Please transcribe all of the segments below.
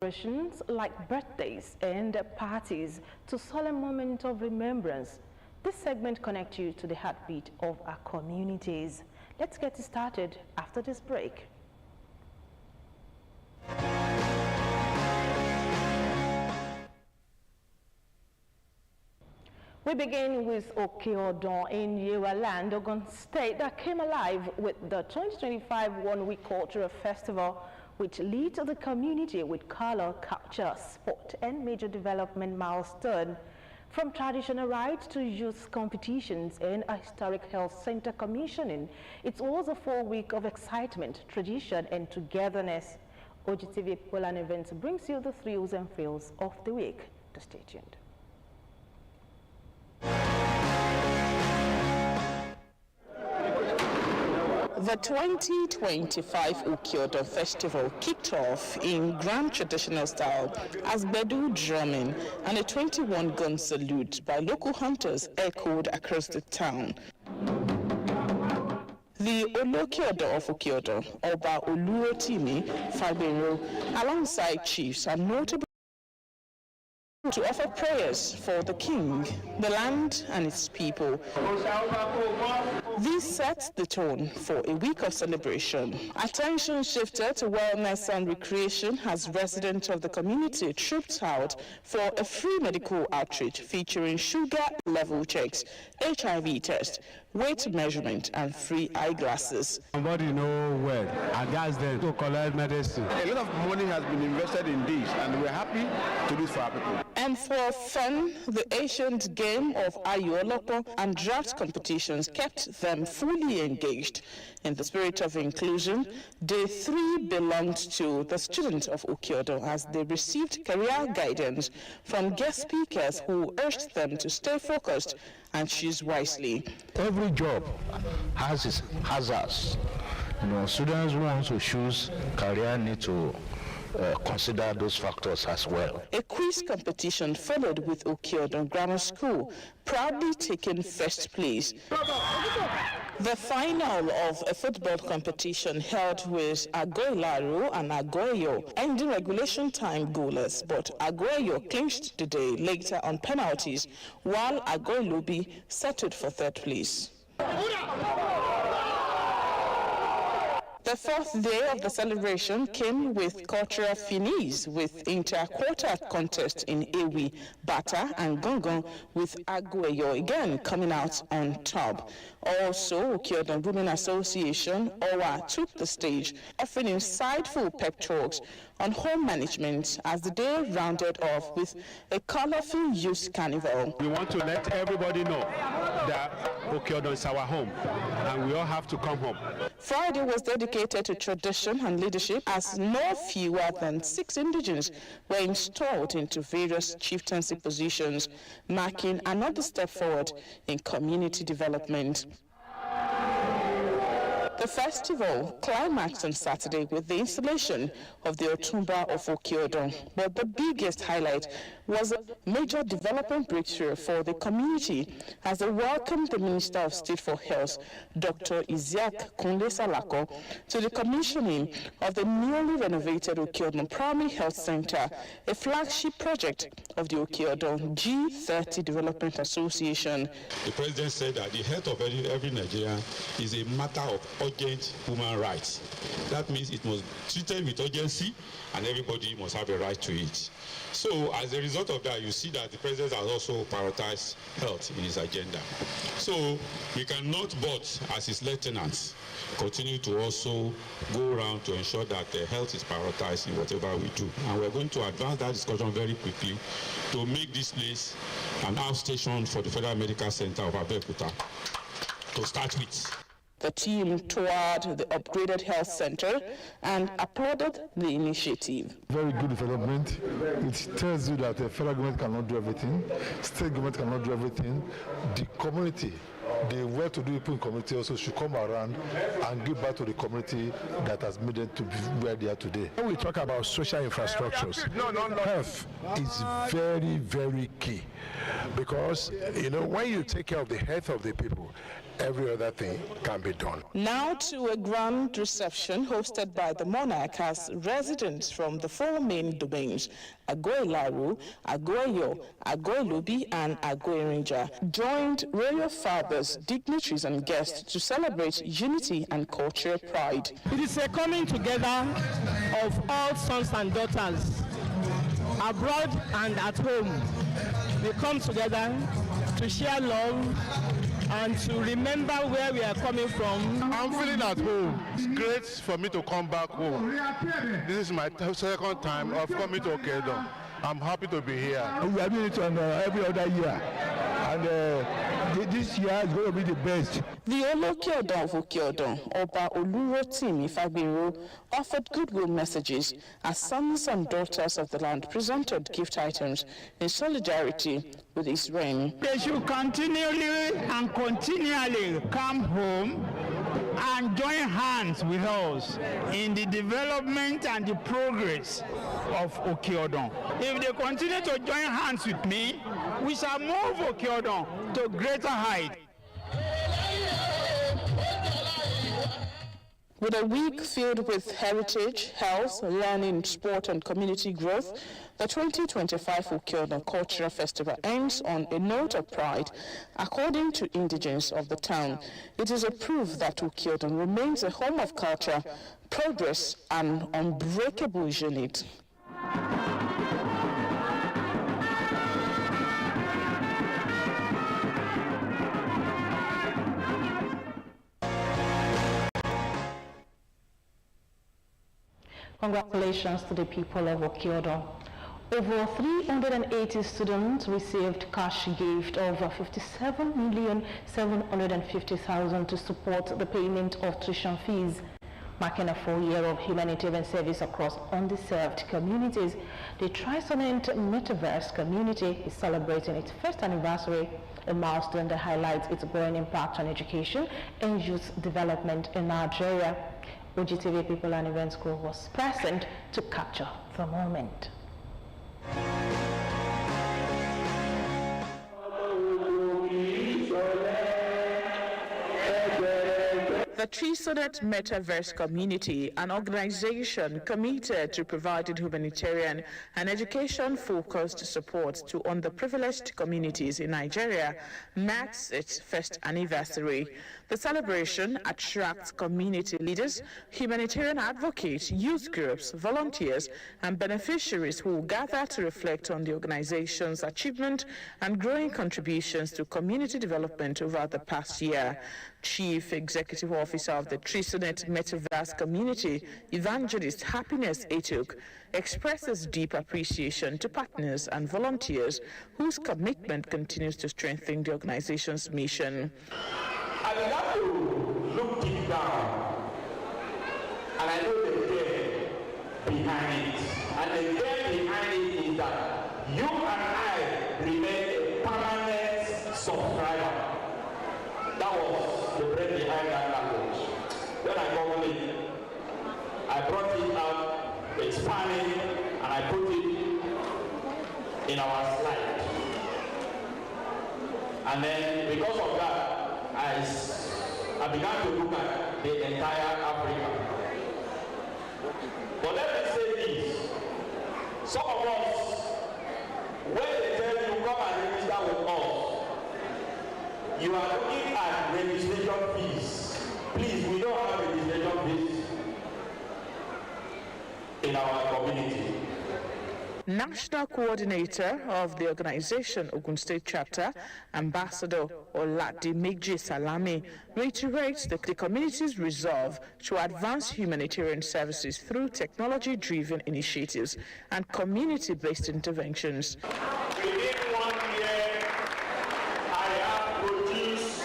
Celebrations like birthdays and parties to solemn moments of remembrance. This segment connects you to the heartbeat of our communities. Let's get started after this break. We begin with Okeodon in Yewaland, Ogun State, that came alive with the 2025 one-week cultural festival, which leads the community with color, culture, sport, and major development milestone. From traditional rites to youth competitions and a historic health center commissioning, it was a full week of excitement, tradition, and togetherness. Ogtv Poland Events brings you the thrills and feels of the week. Stay tuned. The 2025 Okeodon Festival kicked off in grand traditional style as Bedu drumming and a 21-gun salute by local hunters echoed across the town. The Olokiodo of Okeodon, Oba Oluotimi Fagbero, alongside chiefs, are notable to offer prayers for the king, the land, and its people. This sets the tone for a week of celebration. Attention shifted to wellness and recreation as residents of the community trooped out for a free medical outreach featuring sugar level checks, HIV test, weight measurement, and free eyeglasses. Somebody know well, and that's them to collect medicine. A lot of money has been invested in this, and we're happy to do this for our people. And for fun, the ancient game of Ayolopo and draft competitions kept them fully engaged. In the spirit of inclusion, Day 3 belonged to the students of Okeodon as they received career guidance from guest speakers who urged them to stay focused and choose wisely. Every job has its hazards. Students who want to choose career need to consider those factors as well. A quiz competition followed with Okeodon Grammar School, proudly taking first place. The final of a football competition held with Agoilaro and Agoyo, ending regulation time goalless, but Agoyo clinched the day later on penalties, while Agoilobi settled for third place. The fourth day of the celebration came with cultural finis, with inter-quarter contest in Ewi, Bata, and Gongon, with Agueyo again coming out on top. Also, Okeodon Women Association, OWA, took the stage, offering insightful pep talks on home management as the day rounded off with a colorful youth carnival. We want to let everybody know that Okeodon is our home, and we all have to come home. Friday was dedicated to tradition and leadership as no fewer than 6 indigenes were installed into various chieftaincy positions, marking another step forward in community development. The festival climaxed on Saturday with the installation of the Otumba of Okeodon, but the biggest highlight was a major development breakthrough for the community as they welcomed the Minister of State for Health, Dr. Isiaq Kunle Salako, to the commissioning of the newly renovated Okeodon Primary Health Center, a flagship project of the Okeodon G30 Development Association. The President said that the health of every Nigerian is a matter of urgent human rights. That means it must be treated with urgency and everybody must have a right to it. So as a result of that, you see that the President has also prioritized health in his agenda. So we cannot but, as his lieutenants, continue to also go around to ensure that health is prioritized in whatever we do. And we're going to advance that discussion very quickly to make this place an outstation for the Federal Medical Center of Abeokuta to start with. The team toured the upgraded health center and applauded the initiative. Very good development. It tells you that the federal government cannot do everything, state government cannot do everything. The community, the well-to-do people in the community also should come around and give back to the community that has made them to be where they are today. When we talk about social infrastructures, health is very, very key. Because, when you take care of the health of the people, every other thing can be done. Now to a grand reception hosted by the monarch as residents from the four main domains, Agoilaru, Agoyo, Agoilubi, and Agoirinja, joined royal fathers, dignitaries, and guests to celebrate unity and cultural pride. It is a coming together of all sons and daughters, abroad and at home. We come together to share love and to remember where we are coming from. I'm feeling at home. It's great for me to come back home. This is my second time of coming to Okeodon. I'm happy to be here. We are doing it on every other year, and this year is going to be the best. The Olokeodon of Okeodon, Oba Olurotimi Fagbiro, offered goodwill messages as sons and daughters of the land presented gift items in solidarity with his reign. They should continually come home and join hands with us in the development and the progress of Okeodon. If they continue to join hands with me, we shall move Okeodon to greater height. With a week filled with heritage, health, learning, sport, and community growth, the 2025 Okeodon Cultural Festival ends on a note of pride. According to indigents of the town, it is a proof that Okeodon remains a home of culture, progress, and unbreakable unity. Congratulations to the people of Okeodon. Over 380 students received cash gift of 57,750,000 to support the payment of tuition fees. Marking a full year of humanitarian service across undeserved communities, the Tri-Sonent Metaverse community is celebrating its first anniversary, a milestone that highlights its growing impact on education and youth development in Nigeria. Ogtv People and Events Crew was present to capture the moment. The Tri-Sonent Metaverse community, an organization committed to providing humanitarian and education-focused support to underprivileged communities in Nigeria, marks its first anniversary. The celebration attracts community leaders, humanitarian advocates, youth groups, volunteers, and beneficiaries who gather to reflect on the organization's achievement and growing contributions to community development over the past year. Chief Executive Officer of the Tri-Sonent Metaverse community, Evangelist Happiness Etuk, expresses deep appreciation to partners and volunteers whose commitment continues to strengthen the organization's mission. I began to look deep down, and I know the care behind it. And the care behind it is that you and I remain a permanent subscriber. That was the brain behind that language. When I got it, I brought it out, expanded, and I put it in our slide. And then because of that, I began to look at the entire Africa. But let me say this. Some of us, when they tell you come and register with us, you are looking at registration fees. Please, we don't have registration fees in our community. National Coordinator of the organization, Ogun State Chapter, Ambassador Oladimiji Salami, reiterates the community's resolve to advance humanitarian services through technology-driven initiatives and community-based interventions. Within 1 year, I have produced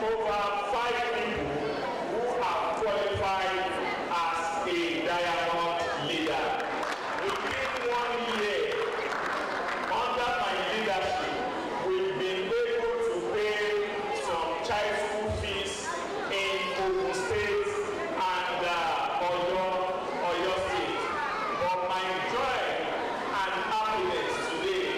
over 5 people who have qualified as a diamond leader. Within 1 year, under my leadership, we've been able to pay some child school fees in Ogun State and Oyo State. But my joy and happiness today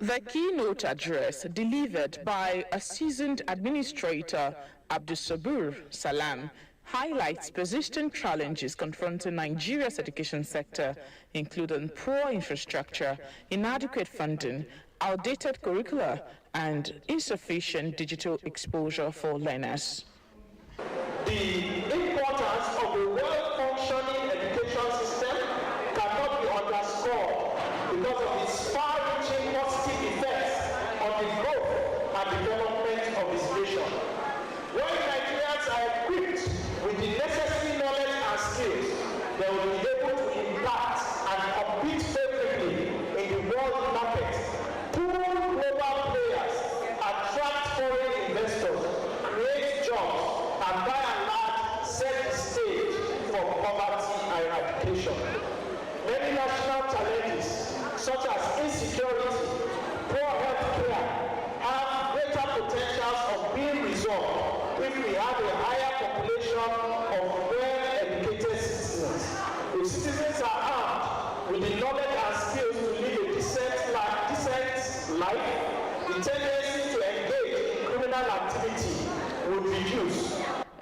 The keynote address, delivered by a seasoned administrator, Abdusabur Salam, highlights persistent challenges confronting Nigeria's education sector, including poor infrastructure, inadequate funding, outdated curricula, and insufficient digital exposure for learners. The importance of a well-functioning education system cannot be underscored because of its far-reaching positive effects on the growth and development of this nation. When Nigerians are equipped with the necessary knowledge and skills, they will be able to impact and compete favorably in the world market, pull global players, attract foreign investors, create jobs, and by and large set the stage for poverty and eradication. Many national challenges, such as insecurity, poor health care, have greater potentials of being resolved if we have a higher population of well-educated citizens. If citizens are armed with the knowledge and skills to live a decent life, the tendency to engage in criminal activity would reduce.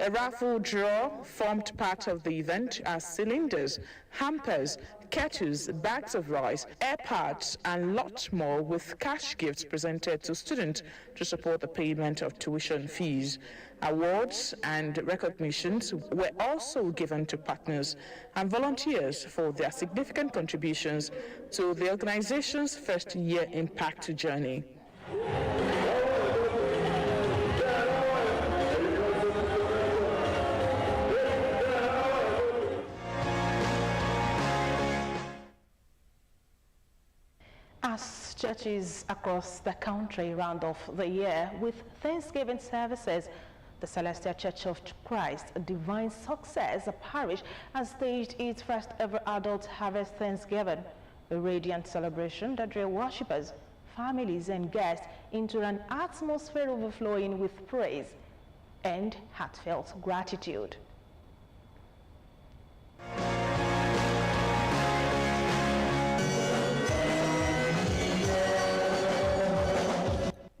A raffle draw formed part of the event as cylinders, hampers, kettles, bags of rice, air pads, and lots more with cash gifts presented to students to support the payment of tuition fees. Awards and recognitions were also given to partners and volunteers for their significant contributions to the organization's first-year impact journey. As churches across the country round off the year with Thanksgiving services, the Celestial Church of Christ Divine Success Parish has staged its first ever adult harvest Thanksgiving, a radiant celebration that drew worshippers, families and guests into an atmosphere overflowing with praise and heartfelt gratitude.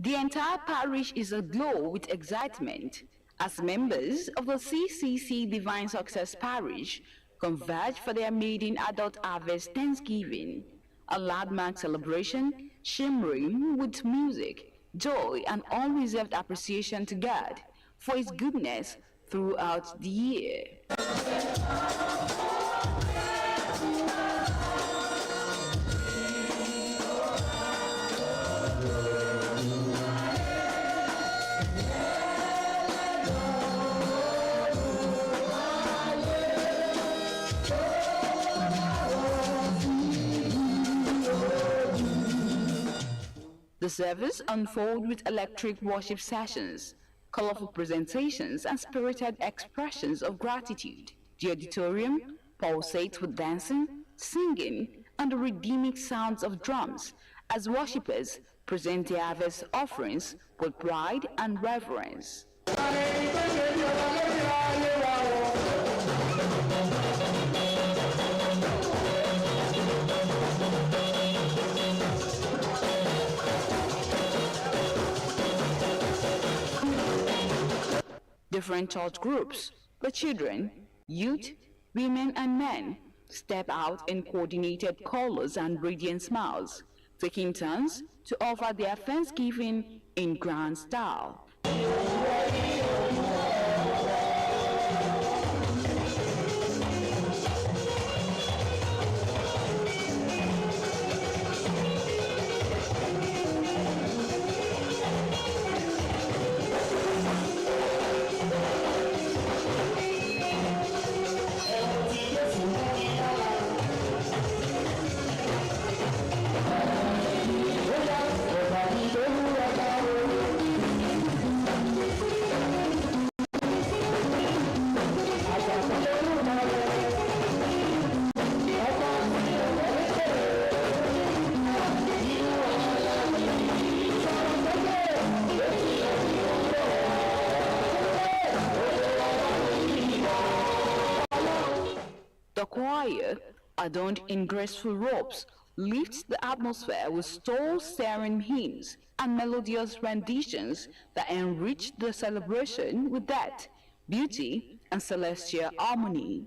The entire parish is aglow with excitement as members of the CCC Divine Success Parish converge for their maiden adult harvest Thanksgiving, a landmark celebration shimmering with music, joy, and unreserved appreciation to God for His goodness throughout the year. The service unfolded with electric worship sessions, colorful presentations, and spirited expressions of gratitude. The auditorium pulsates with dancing, singing, and the rhythmic sounds of drums as worshippers present their harvest offerings with pride and reverence. Different church groups, the children, youth, women, and men step out in coordinated colors and radiant smiles, taking turns to offer their thanksgiving in grand style. The choir, adorned in graceful robes, lifts the atmosphere with soul-stirring hymns and melodious renditions that enrich the celebration with depth, beauty, and celestial harmony.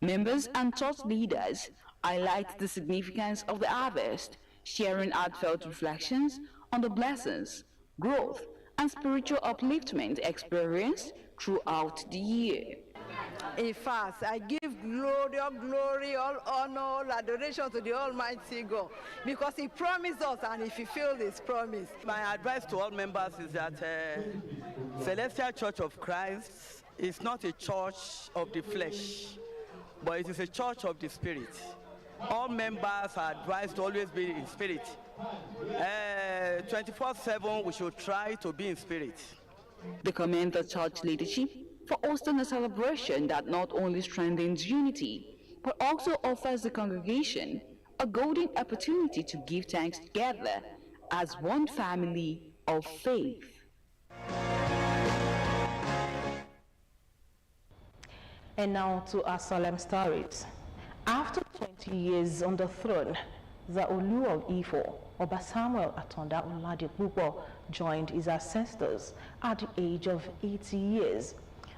Members and church leaders highlight the significance of the harvest, sharing heartfelt reflections on the blessings, growth, and spiritual upliftment experienced throughout the year. In fact, I give glory, all honor, all adoration to the Almighty God, because He promised us and He fulfilled His promise. My advice to all members is that Celestial Church of Christ is not a church of the flesh, but it is a church of the spirit. All members are advised to always be in spirit. 24/7, we should try to be in spirit. They commend the church leadership for hosting a celebration that not only strengthens unity, but also offers the congregation a golden opportunity to give thanks together as one family of faith. And now to our solemn stories. After 20 years on the throne, the Olu of Ifo, Oba Samuel Atonda Oladipupo, joined his ancestors at the age of 80 years.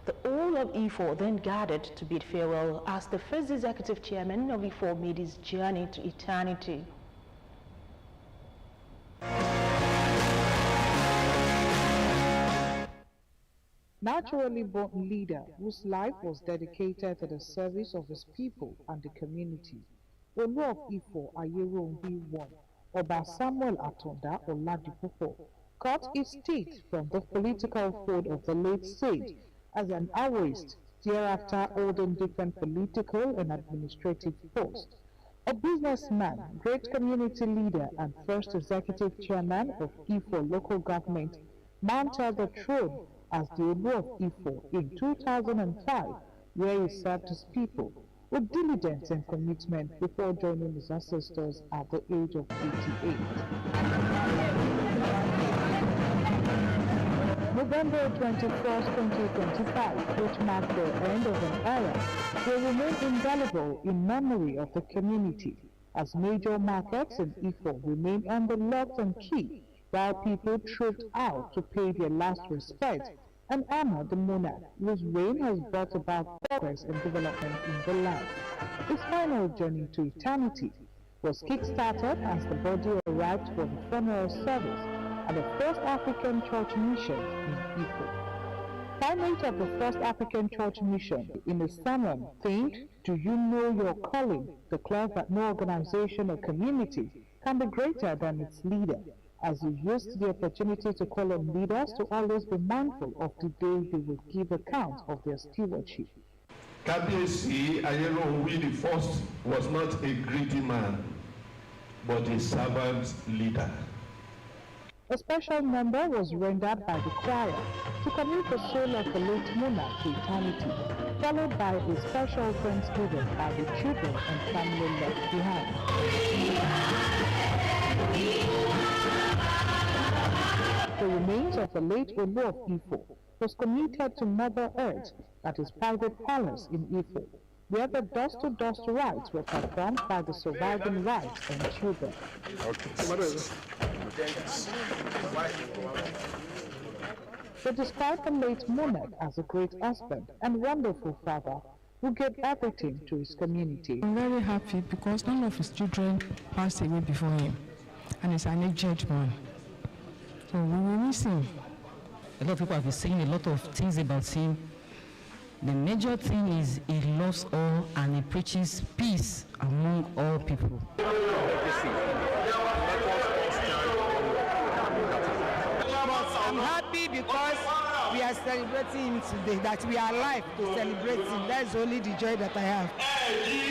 The whole of Ifo then gathered to bid farewell as the first executive chairman of Ifo made his journey to eternity. Naturally born leader whose life was dedicated to the service of his people and the community, Olu of Ifo Ayerombi I, Oba Samuel Atonda Oladipupo, cut his teeth from the political fold of the late sage as an Awaist, thereafter holding different political and administrative posts. A businessman, great community leader, and first executive chairman of Ifo local government, mounted the throne as the Olu of Ifo in 2005, where he served his people with diligence and commitment before joining his ancestors at the age of 88. November 21st, 2025, which marked the end of an era, will remain indelible in memory of the community, as major markets in Ifo remain under lock and key, while people trooped out to pay their last respect and honor the monarch whose reign has brought about progress and development in the land. His final journey to eternity was kick-started as the body arrived for the funeral service at the First African Church Mission in Ifo. Primate of the First African Church Mission, in a sermon themed, "Do you know your calling?" declared that no organization or community can be greater than its leader, as he used the opportunity to call on leaders to always be mindful of the day they will give account of their stewardship. Kabiyesi Ayerombi the first was not a greedy man, but a servant leader. A special number was rendered by the choir to commit the soul of the late monarch to eternity, followed by a special thanksgiving by the children and family left behind. The remains of the late Olu of Ifo was committed to Mother Earth at his private palace in Ifo, where the dust-to-dust rites were performed by the surviving wives and children. They described the late monarch as a great husband and wonderful father who gave everything to his community. I'm very happy because none of his children passed away before him, and he's an aged man. So we will miss him. A lot of people have been saying a lot of things about him. The major thing is he loves all and he preaches peace among all people. I'm happy because we are celebrating him today, that we are alive to celebrate him. That's only the joy that I have.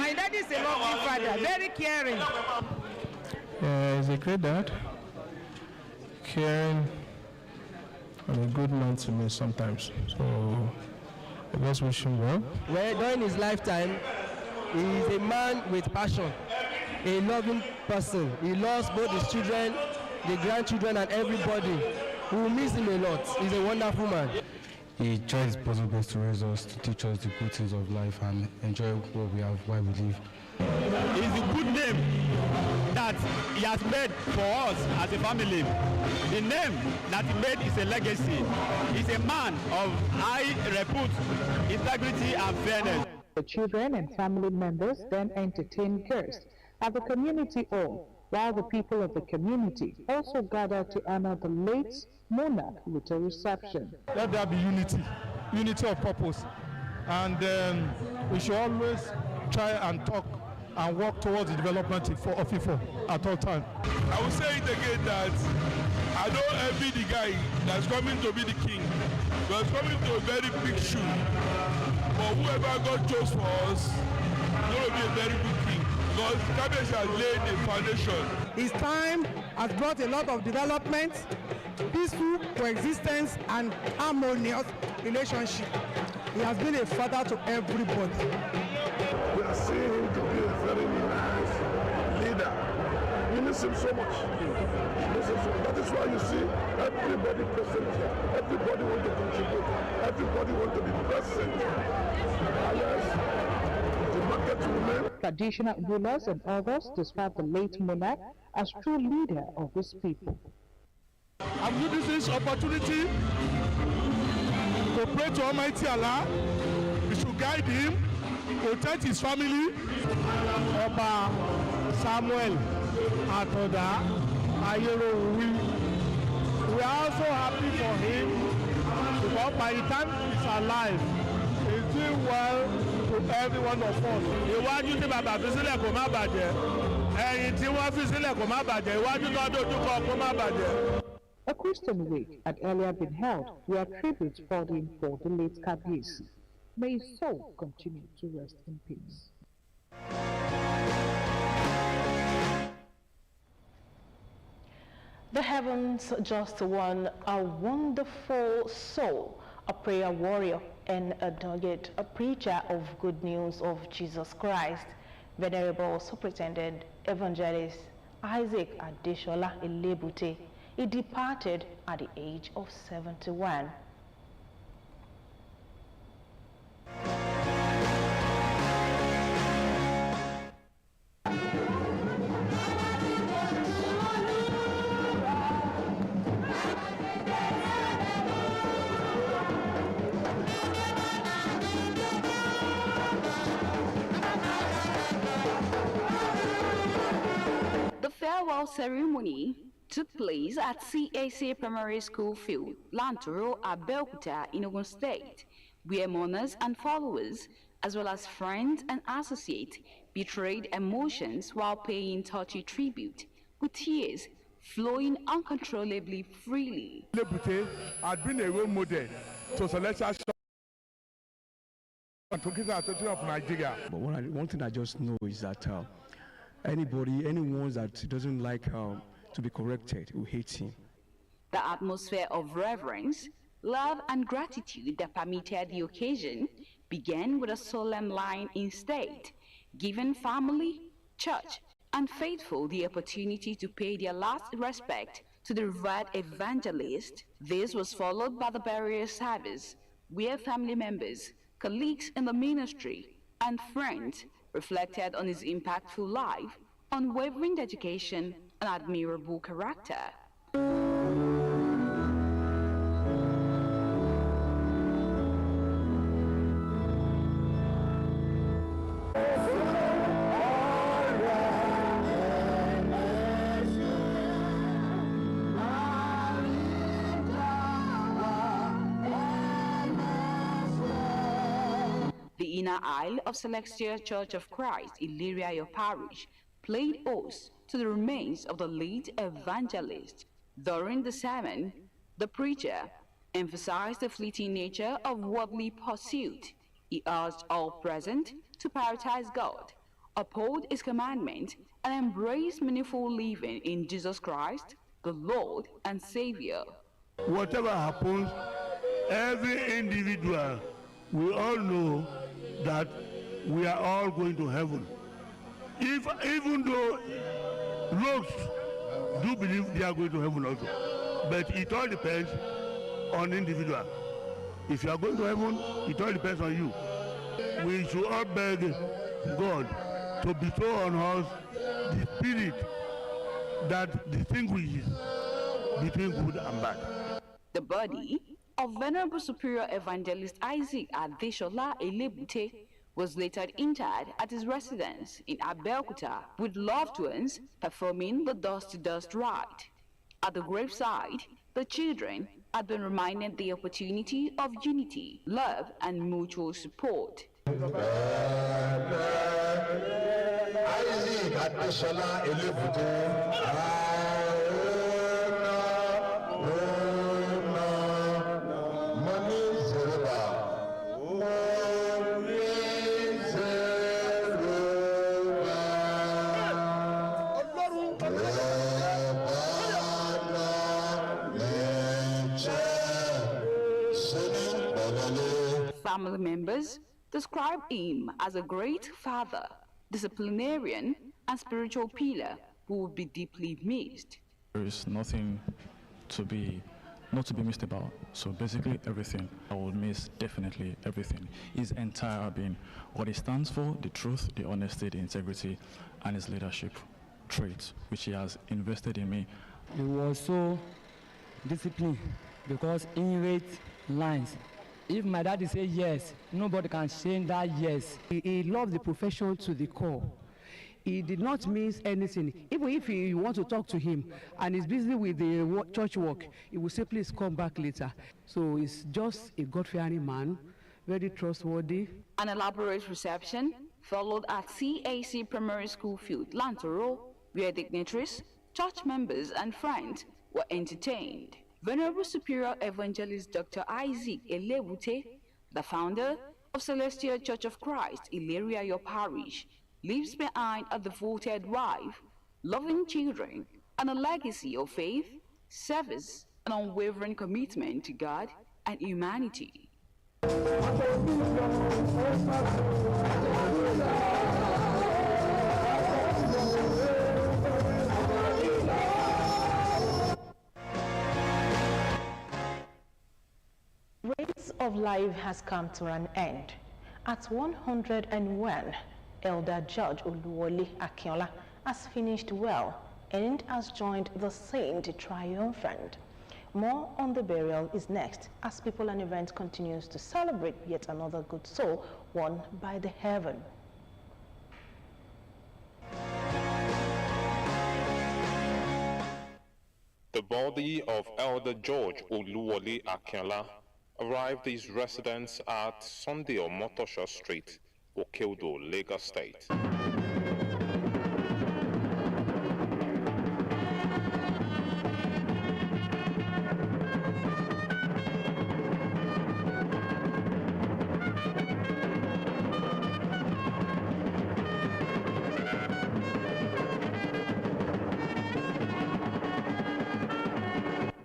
My dad is a lovely father, very caring. He's a great dad, caring, and a good man to me sometimes. So I just wish him well. Well, during his lifetime, he is a man with passion, a loving person. He loves both his children, the grandchildren, and everybody. We will miss him a lot. He's a wonderful man. He tried his possible best to raise us, to teach us the good things of life and enjoy what we have while we live. It's a good name that he has made for us as a family. The name that he made is a legacy. He's a man of high repute, integrity, and fairness. The children and family members then entertained guests at the community hall, while the people of the community also gathered to honor the late monarch with a reception. Let there be unity of purpose, and we should always try and talk and work towards the development of Ifo at all times. I will say it again that I don't envy the guy that's coming to be the king, but he's coming to a very big shoe. But whoever God chose for us is going to be a very good king, because Cabbage has laid a foundation. His time has brought a lot of development, peaceful coexistence, and harmonious relationship. He has been a father to everybody. We are seeing him to be a very nice leader. We miss him so much. That is why you see everybody present here. Everybody wants to contribute. Everybody wants to be present. Yes, the market women. Traditional rulers and others describe the late monarch as true leader of his people. I'm using this opportunity to pray to Almighty Allah. We should guide him, protect his family. Oba Samuel Atoda Ayerowi. We are also happy for him because by the time he's alive, he's doing well to every one of us. Iwájú tí bàbá fi sílẹ̀ kó má bàjẹ́. Ẹ̀yìn tí wọ́n fi sílẹ̀ kó má bàjẹ́. Iwájú tó dojú kọ kó má bàjẹ́. A Christian week had earlier been held where tributes poured in for the late Kabiyesi. May his soul continue to rest in peace. The heavens just won a wonderful soul, a prayer warrior and a dogged, a preacher of good news of Jesus Christ, Venerable Superintendent Evangelist Isaac Adeshola Elebute. He departed at the age of 71. The farewell ceremony took place at CAC Primary School Field, Lantoro, Abeokuta, in Ogun State, where mourners and followers, as well as friends and associates, betrayed emotions while paying touchy tribute, with tears flowing uncontrollably freely. Lebute had been a role model to Celestial Association of Nigeria. But one thing I just know is that anyone that doesn't like to be corrected who hates him. The atmosphere of reverence, love, and gratitude that permeated the occasion began with a solemn line in state, giving family, church, and faithful the opportunity to pay their last respect to the revered evangelist. This was followed by the burial service, where family members, colleagues in the ministry, and friends reflected on his impactful life, unwavering dedication, and admirable character. The inner aisle of Celestial Church of Christ, Illyria Parish, played host to the remains of the late evangelist. During the sermon, the preacher emphasized the fleeting nature of worldly pursuit. He urged all present to prioritize God, uphold His commandments, and embrace meaningful living in Jesus Christ, the Lord and Savior. Whatever happens, every individual, we all know that we are all going to heaven. Even though rogues do believe they are going to heaven also, but it all depends on individual. If you are going to heaven, it all depends on you. We should all beg God to bestow on us the spirit that distinguishes between good and bad. The body of Venerable Superior Evangelist Isaac Adeshola Elebute was later interred at his residence in Abeokuta, with loved ones performing the dust-to-dust rite. At the graveside, the children had been reminded the opportunity of unity, love, and mutual support. Isaac Adeshola Elebute. Family members describe him as a great father, disciplinarian, and spiritual pillar who would be deeply missed. There is nothing not to be missed about. So basically everything. I will miss definitely everything. His entire being, what he stands for, the truth, the honesty, the integrity, and his leadership traits, which he has invested in me. He was so disciplined because he read lines. If my daddy say yes, nobody can change that yes. He loved the profession to the core. He did not miss anything. Even if you want to talk to him and he's busy with the church work, he will say, please come back later. So he's just a God-fearing man, very trustworthy. An elaborate reception followed at CAC Primary School Field, Lantoro, where dignitaries, church members, and friends were entertained. Venerable Superior Evangelist Dr. Isaac Elebute, the founder of Celestial Church of Christ, Ilaria, your parish, leaves behind a devoted wife, loving children, and a legacy of faith, service, and unwavering commitment to God and humanity. Race of life has come to an end. At 101, Elder Judge Oluwole Akinola has finished well and has joined the saint triumphant. More on the burial is next as people and events continues to celebrate yet another good soul won by the heaven. The body of Elder George Oluwole Akinola arrived at his residence at Sunday on Motosha Street, Okeodo, Lagos State.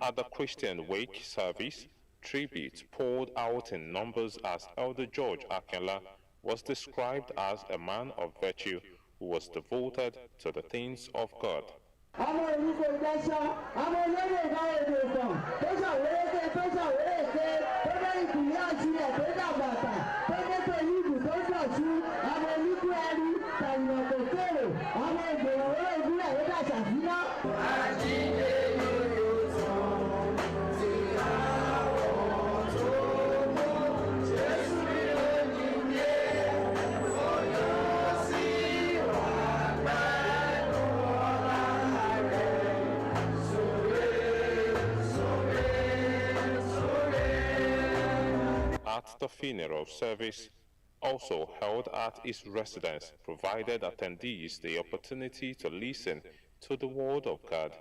At the Christian wake service, tributes poured out in numbers as Elder George Akinola was described as a man of virtue who was devoted to the things of God. At the funeral service, also held at his residence, provided attendees the opportunity to listen to the Word of God.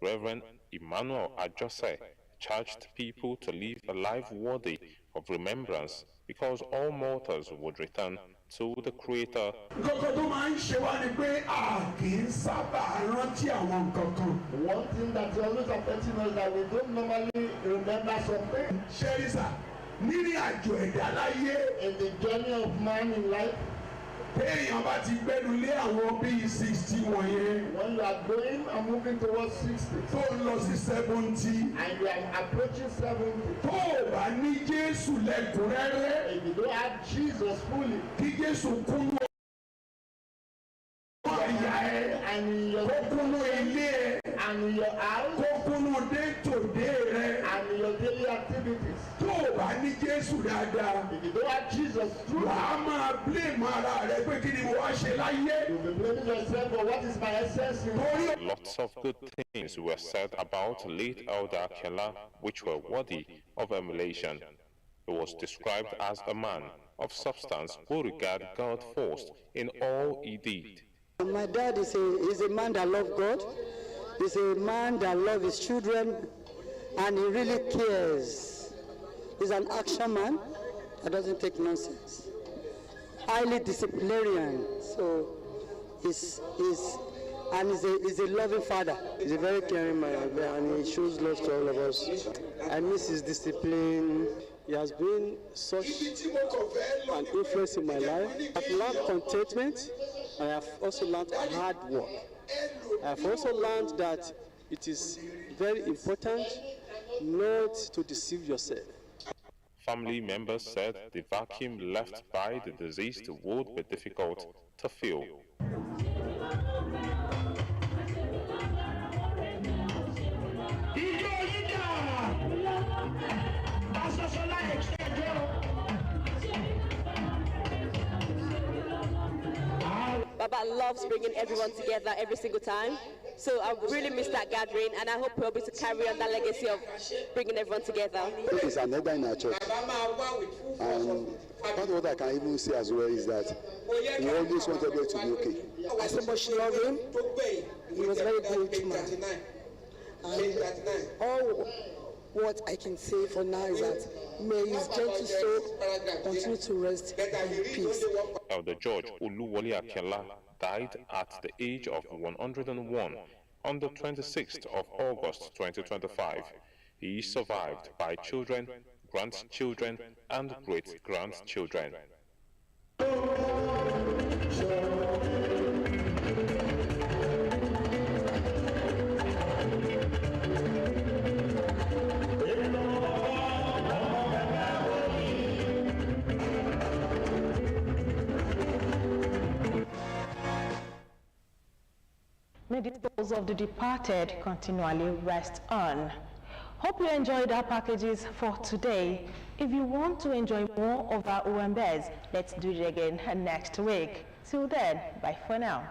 Reverend Emmanuel Ajose charged people to live a life worthy of remembrance because all mortals would return to the Creator. One thing that is always affecting us is that we don't normally remember something. In the journey of man in life, when you are going and moving towards 60, and you are approaching 70, if you don't have Jesus fully, and in your house, and in your daily activities, if you don't have Jesus through, you'll be blaming yourself for what is my essence in life. Lots of good things were said about late Elder Akela which were worthy of emulation. He was described as a man of substance who regarded God first in all he did. My dad is a man that loves God. He's a man that loves his children, and he really cares. He's an action man that doesn't take nonsense. Highly disciplinarian, so he's a loving father. He's a very caring man, and he shows love to all of us. I miss his discipline. He has been such an influence in my life. I've learned contentment, and I've also learned hard work. I've also learned that it is very important not to deceive yourself. Family members said the vacuum left by the deceased would be difficult to fill. Baba loves bringing everyone together every single time. So I really miss that gathering, and I hope we'll be able to carry on that legacy of bringing everyone together. He's an elder in our church. And part of what I can even say as well is that he always wanted everybody to be okay. I so much love him. He was a very good man. And all what I can say for now is that may his gentle soul continue to rest in peace. Elder George Oluwole Akela died at the age of 101 on the 26th of August 2025. He is survived by children, grandchildren, and great-grandchildren. May the souls of the departed continually rest on. Hope you enjoyed our packages for today. If you want to enjoy more of our OMBs, let's do it again next week. Till then, bye for now.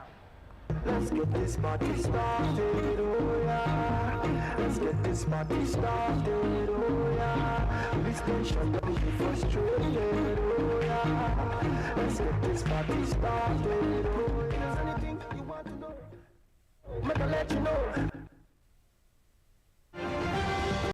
Let's get this party started, oh yeah. Let's get this party started, oh yeah. This nation don't be frustrated, oh yeah. Let's get this party started, oh yeah. Anything you want to know, make I let you know.